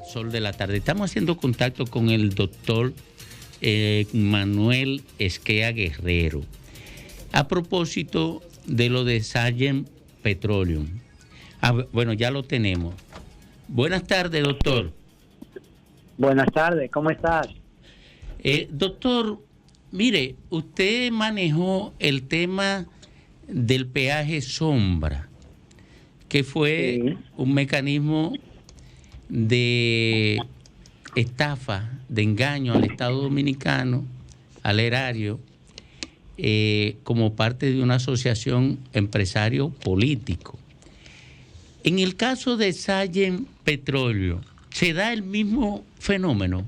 Sol de la tarde. Estamos haciendo contacto con el doctor Manuel Esquea Guerrero a propósito de lo de Sargent Petroleum. Bueno, ya lo tenemos. Buenas tardes, doctor. Buenas tardes, ¿cómo estás? Doctor, mire, usted manejó el tema del peaje sombra, que fue un mecanismo de estafa, de engaño al Estado Dominicano, al erario, como parte de una asociación empresario político. En el caso de Sargent Petroleum, ¿se da el mismo fenómeno?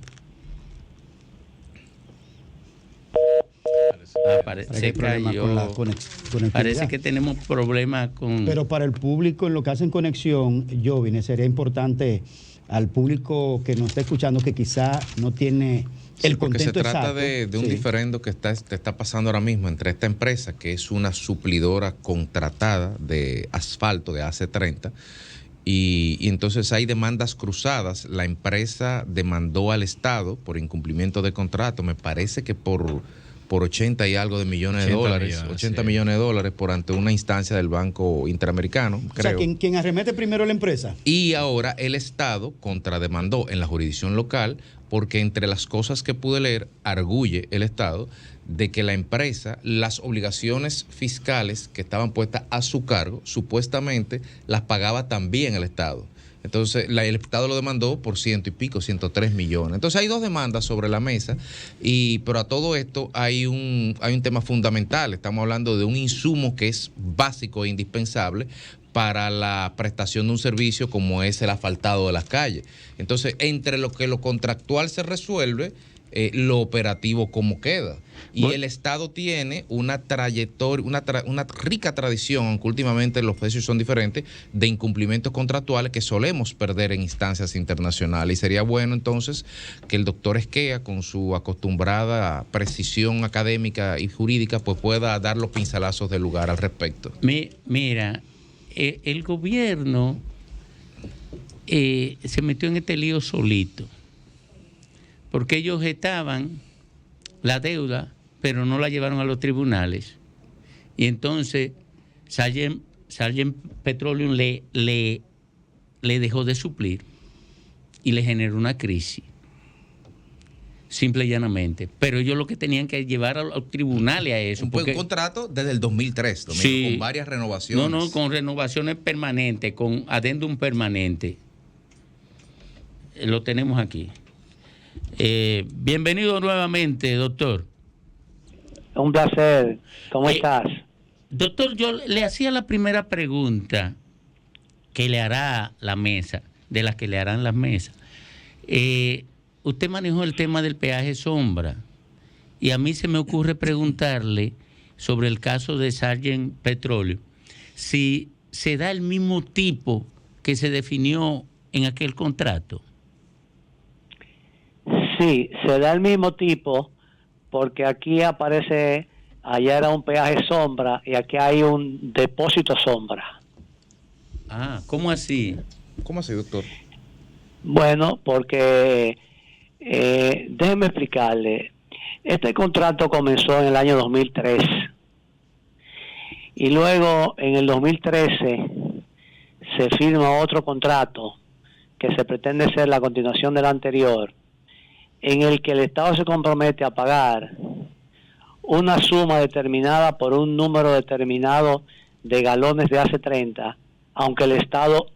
Se cayó. Parece que tenemos problemas con... Pero para el público, en lo que hacen conexión, Jovine, sería importante al público que nos está escuchando que quizá no tiene el contexto exacto. Porque se trata de un diferendo que está pasando ahora mismo entre esta empresa, que es una suplidora contratada de asfalto de AC30, y entonces hay demandas cruzadas. La empresa demandó al Estado por incumplimiento de contrato, me parece que por 80 y algo de millones de dólares, 80 millones de dólares por ante una instancia del Banco Interamericano, creo. O sea, ¿quién arremete primero la empresa? Y ahora el Estado contrademandó en la jurisdicción local, porque entre las cosas que pude leer, arguye el Estado de que la empresa, las obligaciones fiscales que estaban puestas a su cargo, supuestamente las pagaba también el Estado. Entonces, el Estado lo demandó por 103 millones. Entonces, hay dos demandas sobre la mesa, pero a todo esto hay un tema fundamental. Estamos hablando de un insumo que es básico e indispensable para la prestación de un servicio como es el asfaltado de las calles. Entonces, entre lo que lo contractual se resuelve, lo operativo cómo queda. Y el Estado tiene una trayectoria, una rica tradición, aunque últimamente los precios son diferentes, de incumplimientos contractuales que solemos perder en instancias internacionales. Y sería bueno entonces que el doctor Esquea, con su acostumbrada precisión académica y jurídica, pues pueda dar los pincelazos del lugar al respecto. Mira, el gobierno se metió en este lío solito, porque ellos estaban la deuda, pero no la llevaron a los tribunales. Y entonces Sargent Petroleum le dejó de suplir y le generó una crisis, simple y llanamente. Pero ellos lo que tenían que llevar a los tribunales a eso. Un contrato desde el 2003, Domingo, sí, con varias renovaciones. No, con renovaciones permanentes, con adendum permanente. Lo tenemos aquí. Bienvenido nuevamente, doctor. Un placer. ¿Cómo estás? Doctor, yo le hacía la primera pregunta que le hará la mesa, de las que le harán las mesas. Usted manejó el tema del peaje sombra y a mí se me ocurre preguntarle sobre el caso de Sargent Petroleum, si se da el mismo tipo que se definió en aquel contrato. Sí, se da el mismo tipo, porque aquí aparece, allá era un peaje sombra y aquí hay un depósito sombra. Ah, ¿cómo así? ¿Cómo así, doctor? Bueno, porque déjeme explicarle. Este contrato comenzó en el año 2003 y luego en el 2013 se firma otro contrato que se pretende ser la continuación del anterior, en el que el Estado se compromete a pagar una suma determinada por un número determinado de galones de AC30, aunque el Estado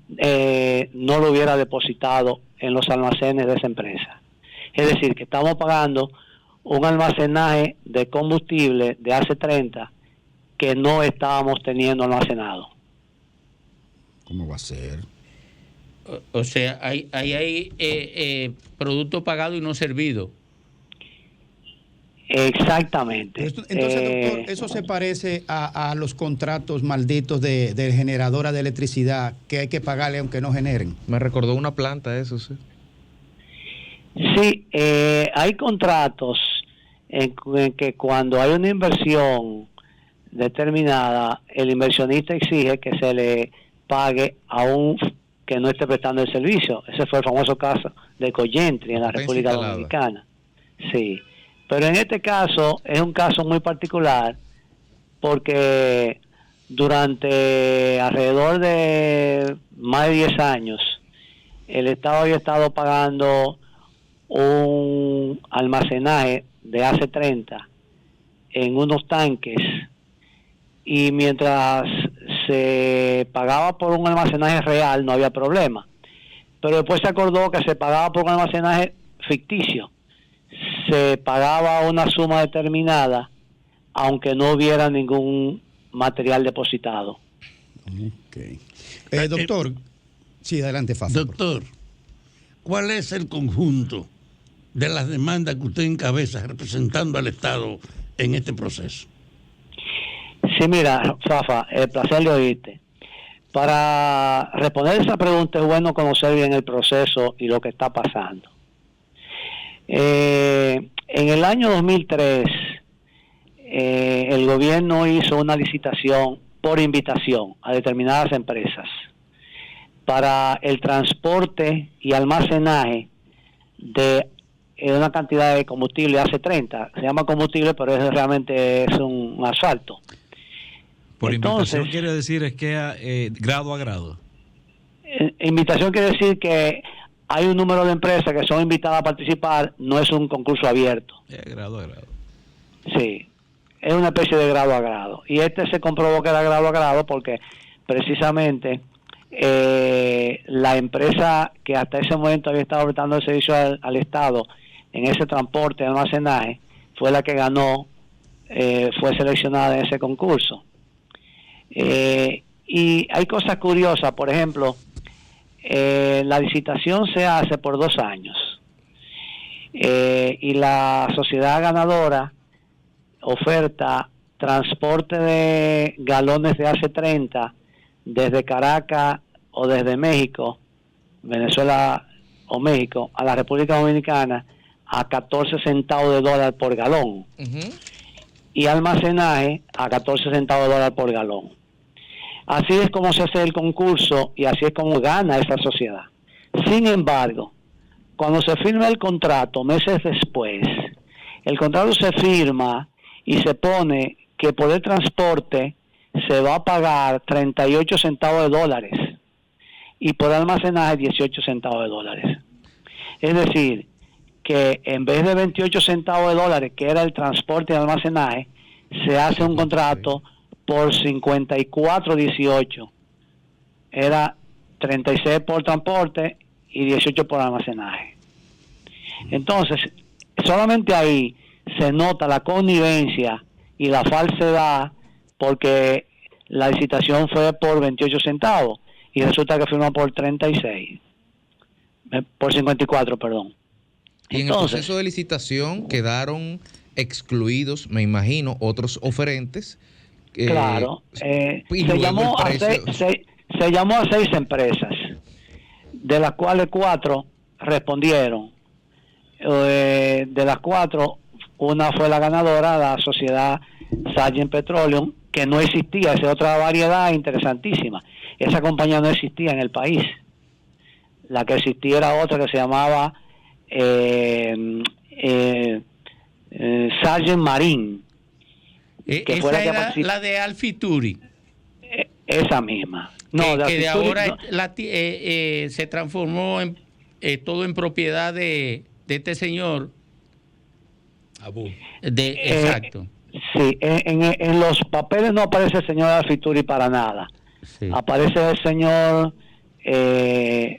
no lo hubiera depositado en los almacenes de esa empresa. Es decir, que estamos pagando un almacenaje de combustible de AC30 que no estábamos teniendo almacenado. ¿Cómo va a ser? O sea, hay producto pagado y no servido. Exactamente. Entonces, doctor, eso se parece a los contratos malditos de generadora de electricidad que hay que pagarle aunque no generen. Me recordó una planta eso, sí. Sí, hay contratos en que cuando hay una inversión determinada, el inversionista exige que se le pague aún que no esté prestando el servicio. Ese fue el famoso caso de Coyentri en la República Dominicana. Sí, pero en este caso es un caso muy particular porque durante alrededor de más de 10 años el Estado había estado pagando un almacenaje de AC30 en unos tanques, y mientras se pagaba por un almacenaje real no había problema, pero después se acordó que se pagaba por un almacenaje ficticio, se pagaba una suma determinada aunque no hubiera ningún material depositado. Okay. Doctor, sí, adelante, Fafa. Doctor, ¿cuál es el conjunto de las demandas que usted encabeza representando al Estado en este proceso? Sí, mira, Fafa, el placer de oírte. Para responder esa pregunta es bueno conocer bien el proceso y lo que está pasando. En el año 2003, el gobierno hizo una licitación por invitación a determinadas empresas para el transporte y almacenaje de una cantidad de combustible AC30. Se llama combustible, pero realmente es un asfalto. Por Entonces, invitación quiere decir es que grado a grado. Invitación quiere decir que hay un número de empresas que son invitadas a participar, no es un concurso abierto. Grado a grado. Sí, es una especie de grado a grado. Y este se comprobó que era grado a grado porque precisamente la empresa que hasta ese momento había estado prestando el servicio al Estado en ese transporte y almacenaje fue la que ganó, fue seleccionada en ese concurso. Y hay cosas curiosas, por ejemplo, la licitación se hace por 2 años y la sociedad ganadora oferta transporte de galones de AC30 desde Caracas o desde México, Venezuela o México, a la República Dominicana a 14 centavos de dólar por galón. Y almacenaje a 14 centavos de dólar por galón. Así es como se hace el concurso y así es como gana esa sociedad. Sin embargo, cuando se firma el contrato, meses después, el contrato se firma y se pone que por el transporte se va a pagar 38 centavos de dólares y por almacenaje 18 centavos de dólares. Es decir, que en vez de 28 centavos de dólares, que era el transporte y almacenaje, se hace un contrato por 54.18. Era 36 por transporte y 18 por almacenaje. Entonces, solamente ahí se nota la connivencia y la falsedad, porque la licitación fue por 28 centavos y resulta que firmó por 36, por 54, perdón. Y en el proceso de licitación quedaron excluidos, me imagino, otros oferentes. Claro, se llamó a 6 empresas, de las cuales 4 respondieron. De las 4, una fue la ganadora, la sociedad Sargent Petroleum, que no existía. Esa es otra variedad interesantísima. Esa compañía no existía en el país. La que existía era otra que se llamaba Sargent Marine. Que fue la de Alfituri. Esa misma. No, que de ahora no. Se transformó en todo en propiedad de este señor. Abú. Exacto. Sí, en los papeles no aparece el señor Alfituri para nada. Sí. Aparece el señor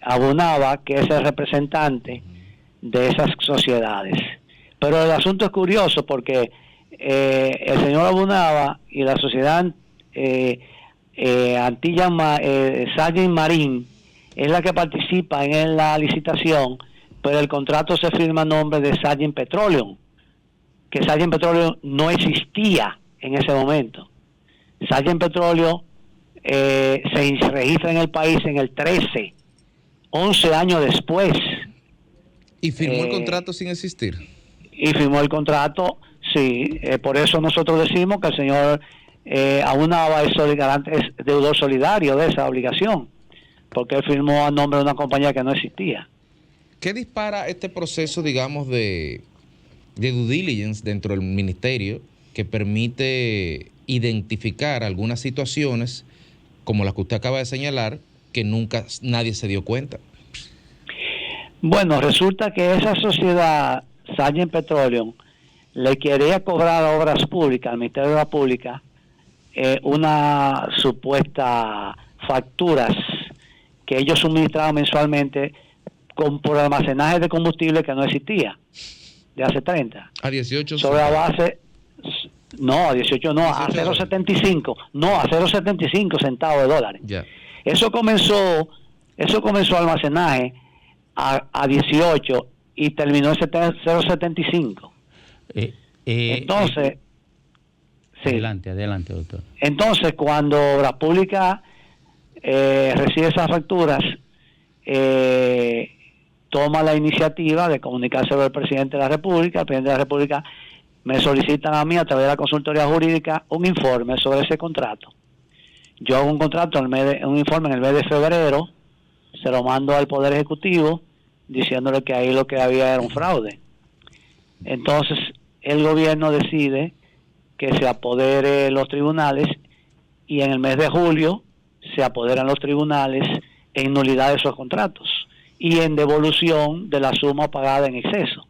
Abunaba, que es el representante de esas sociedades. Pero el asunto es curioso porque el señor Abunaba y la sociedad Sargent Marine es la que participa en la licitación, pero el contrato se firma a nombre de Sargent Petroleum, que Sargent Petroleum no existía en ese momento. Sargent Petroleum se registra en el país en el 13, 11 años después. ¿Y firmó el contrato sin existir? Y firmó el contrato, sí. Por eso nosotros decimos que el señor Aunaba es deudor solidario de esa obligación, porque él firmó a nombre de una compañía que no existía. ¿Qué dispara este proceso, digamos, de due diligence dentro del ministerio que permite identificar algunas situaciones como las que usted acaba de señalar que nunca nadie se dio cuenta? Bueno, resulta que esa sociedad, Sargent Petroleum, le quería cobrar a Obras Públicas, al Ministerio de Obras Públicas, una supuesta facturas que ellos suministraban mensualmente por almacenaje de combustible que no existía, de hace 30. A 18. Sobre la base, no, a 18 no, a 0.75, no, a 0.75 centavos de dólares. Ya. Eso comenzó almacenaje a 18 y terminó en 0.75. Entonces, sí. Adelante, doctor. Entonces, cuando Obras Públicas recibe esas facturas, toma la iniciativa de comunicárselo al presidente de la República. El presidente de la República me solicitan a mí, a través de la consultoría jurídica, un informe sobre ese contrato. Yo hago un contrato, un informe en el mes de febrero, se lo mando al Poder Ejecutivo, diciéndole que ahí lo que había era un fraude. Entonces, el gobierno decide que se apodere los tribunales, y en el mes de julio se apoderan los tribunales en nulidad de esos contratos y en devolución de la suma pagada en exceso,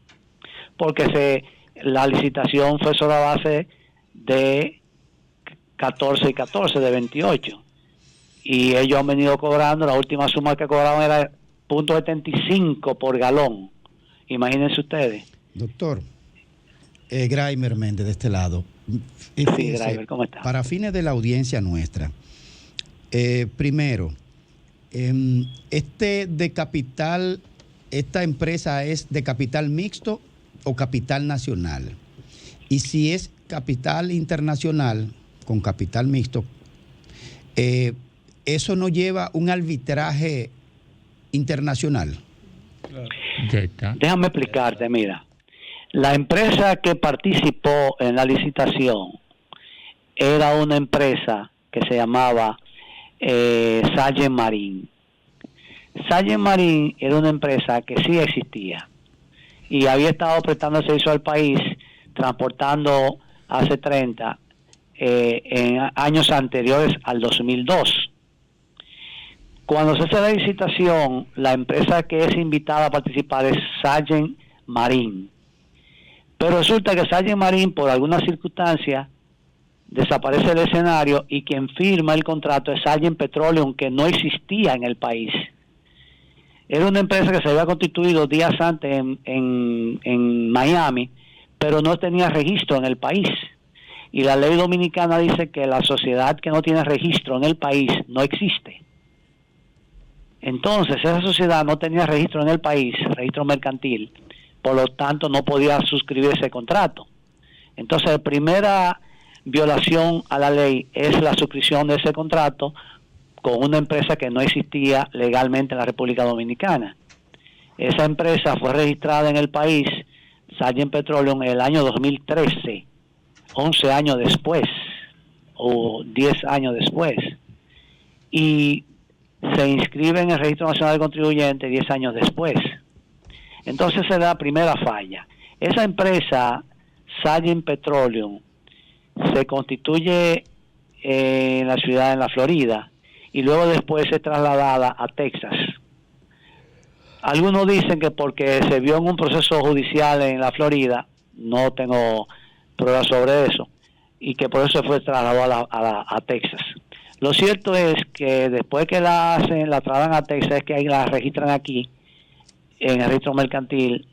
porque la licitación fue sobre la base de 14 y 14 de 28, y ellos han venido cobrando, la última suma que cobraron era .75 por galón. Imagínense ustedes. Doctor, Graimer Méndez de este lado. Sí, Graimer, ¿cómo está? Para fines de la audiencia nuestra, primero, ¿esta empresa es de capital mixto o capital nacional? Y si es capital internacional con capital mixto, ¿eso no lleva un arbitraje internacional? Déjame explicarte, mira. La empresa que participó en la licitación era una empresa que se llamaba Sargent Marine. Sargent Marine era una empresa que sí existía y había estado prestando servicio al país, transportando hace 30 en años anteriores al 2002. Cuando se hace la licitación, la empresa que es invitada a participar es Sargent Marine. Pero resulta que Sargent Marine, por alguna circunstancia, desaparece del escenario, y quien firma el contrato es Sargent Petroleum, que no existía en el país. Era una empresa que se había constituido días antes en Miami, pero no tenía registro en el país. Y la ley dominicana dice que la sociedad que no tiene registro en el país no existe. Entonces, esa sociedad no tenía registro en el país, registro mercantil, por lo tanto no podía suscribir ese contrato. Entonces, la primera violación a la ley es la suscripción de ese contrato con una empresa que no existía legalmente en la República Dominicana. Esa empresa fue registrada en el país, Sargent Petroleum, en el año 2013, 11 años después, o 10 años después, y se inscribe en el Registro Nacional de Contribuyentes 10 años después. Entonces se da la primera falla. Esa empresa, Sargent Petroleum, se constituye en la ciudad, en la Florida, y luego después es trasladada a Texas. Algunos dicen que porque se vio en un proceso judicial en la Florida, no tengo pruebas sobre eso, y que por eso fue trasladado a Texas. Lo cierto es que después que la trasladan a Texas, es que ahí la registran aquí, en el registro mercantil,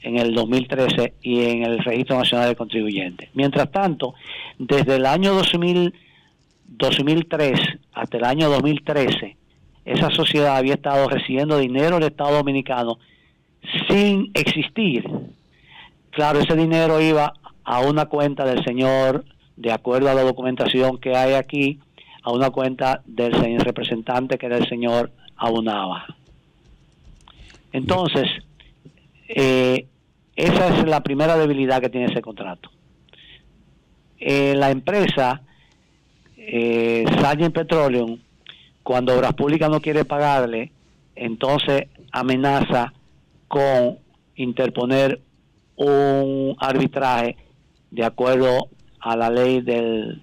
en el 2013, y en el Registro Nacional de Contribuyentes. Mientras tanto, desde el año 2003 hasta el año 2013, esa sociedad había estado recibiendo dinero del Estado Dominicano sin existir. Claro, ese dinero iba a una cuenta del señor, de acuerdo a la documentación que hay aquí, a una cuenta del señor representante, que era el señor Aunaba. Entonces, esa es la primera debilidad que tiene ese contrato. La empresa Sargent Petroleum, cuando Obras Públicas no quiere pagarle, entonces amenaza con interponer un arbitraje de acuerdo a la ley del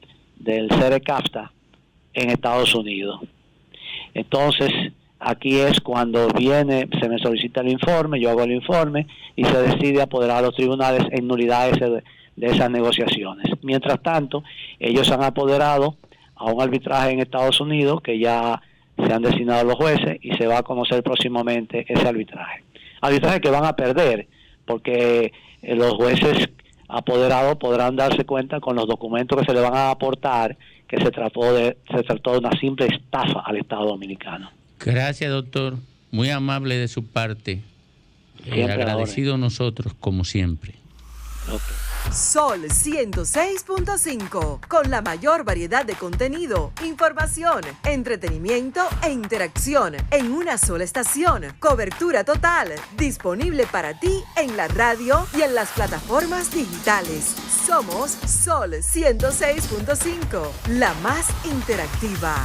CERECAFTA en Estados Unidos. Entonces, aquí es cuando se me solicita el informe, yo hago el informe y se decide apoderar a los tribunales en nulidad de esas negociaciones. Mientras tanto, ellos han apoderado a un arbitraje en Estados Unidos que ya se han designado los jueces y se va a conocer próximamente ese arbitraje. Arbitraje que van a perder porque los jueces apoderados podrán darse cuenta con los documentos que se le van a aportar que se trató de una simple estafa al Estado dominicano. Gracias, doctor. Muy amable de su parte. Agradecido nosotros, como siempre. Okay. Sol 106.5, con la mayor variedad de contenido, información, entretenimiento e interacción en una sola estación. Cobertura total, disponible para ti en la radio y en las plataformas digitales. Somos Sol 106.5, la más interactiva.